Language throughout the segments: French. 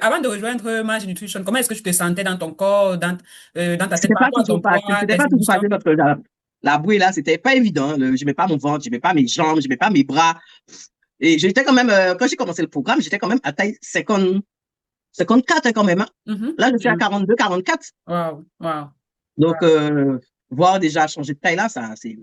avant de rejoindre Mange Nutrition, comment est-ce que tu te sentais dans ton corps, dans ta tête C'était par pas rapport à ton toujours facile. poids, C'était tes pas toujours émotions? facile parce que la bouée, là, c'était pas évident. J'aimais pas mon ventre, j'aimais pas mes jambes, j'aimais pas mes bras. Et j'étais quand même, quand j'ai commencé le programme, j'étais quand même à taille 50, 54 hein, quand même. Hein. Mhm. Là, je suis à 42, 44. Wow, wow. Donc, voir déjà changer de taille là, ça, c'est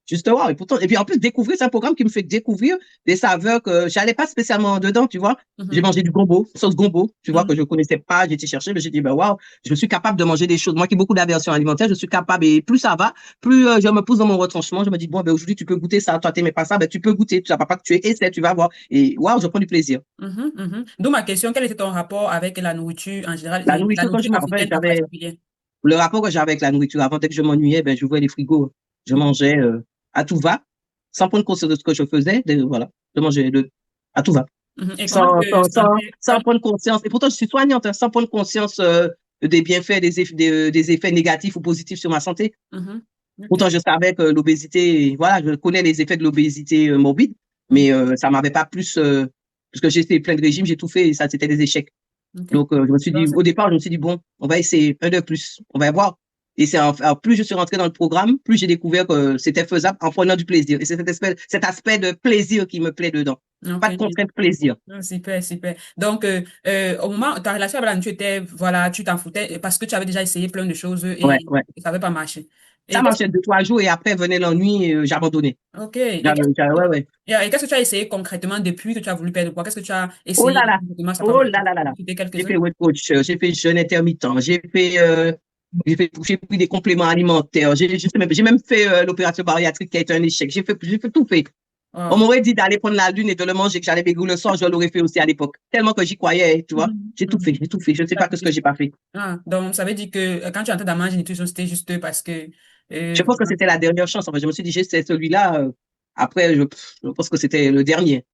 juste wow. Et pourtant, et puis en plus, découvrir, c'est un programme qui me fait découvrir des saveurs que j'allais pas spécialement dedans, tu vois. J'ai Mhm. mangé du gombo, sauce gombo, tu vois, que Mhm. je connaissais pas, j'ai été chercher, mais j'ai dit, ben waouh, je suis capable de manger des choses. Moi qui ai beaucoup d'aversion alimentaire, je suis capable, et plus ça va, plus je me pousse dans mon retranchement, je me dis, bon, ben aujourd'hui, tu peux goûter ça, toi, t'aimais pas ça, ben tu peux goûter, tu vas pas que tu essaies, tu vas voir. Et waouh, je prends du plaisir. Mhm. Mhm. D'où ma question, quel était ton rapport avec la nourriture en général La et la nourriture, quand nourriture en fait, africaine en j'avais, particulier? le rapport que j'avais avec la nourriture, avant, dès que je m'ennuyais, ben, j'ouvrais les frigos. Je mangeais à tout va, sans prendre conscience de ce que je faisais. Voilà, je mangeais à tout va, Mhm. Et comment tu te sentais sans prendre conscience. Et pourtant, je suis soignante, hein, sans prendre conscience des bienfaits, des effets négatifs ou positifs sur ma santé. Mhm. Ok. Pourtant, je savais que l'obésité, voilà, je connais les effets de l'obésité morbide, Mhm. mais ça m'avait pas plus, parce que j'ai fait plein de régimes, j'ai tout fait, et ça, c'était des échecs. Ok. Donc, je me suis dit, Donc, au départ, je me suis dit, bon, on va essayer un de plus, on va voir. Et c'est plus je suis rentré dans le programme, plus j'ai découvert que c'était faisable en prenant du plaisir. Et c'est cet aspect de plaisir qui me plaît dedans. ok. Pas de contrainte plaisir. Ah, super, super. Donc, au moment, ta relation avec la nourriture était, voilà, tu t'en foutais parce que tu avais déjà essayé plein de choses Ouais, et ouais. ça n'avait pas marché. Ça Et qu'est-ce marchait 2, 3 jours et après venait l'ennui, j'abandonnais. ok. Ouais, ouais. Et qu'est-ce que tu as essayé concrètement depuis que tu as voulu perdre du poids? Qu'est-ce que tu as Oh là essayé là, concrètement? Ça n'a pas oh marché. là là là là. C'était J'ai quelques-uns. fait weight coach, j'ai fait jeûne intermittent, j'ai pris des compléments alimentaires, j'ai même fait l'opération bariatrique qui a été un échec. J'ai fait tout fait. On Wow. m'aurait dit d'aller prendre la lune et de le manger, que j'allais maigrir le soir, je l'aurais fait aussi à l'époque. Tellement que j'y croyais, tu vois. Mhm. J'ai tout fait, Mhm. j'ai tout fait. Je ne sais pas que ce que j'ai pas fait. Ah, donc, ça veut dire que quand tu es en train de manger nutrition, c'était juste parce que Je pense que vraiment, c'était la dernière chance. Enfin, je me suis dit, c'est celui-là. Après, je pense que c'était le dernier.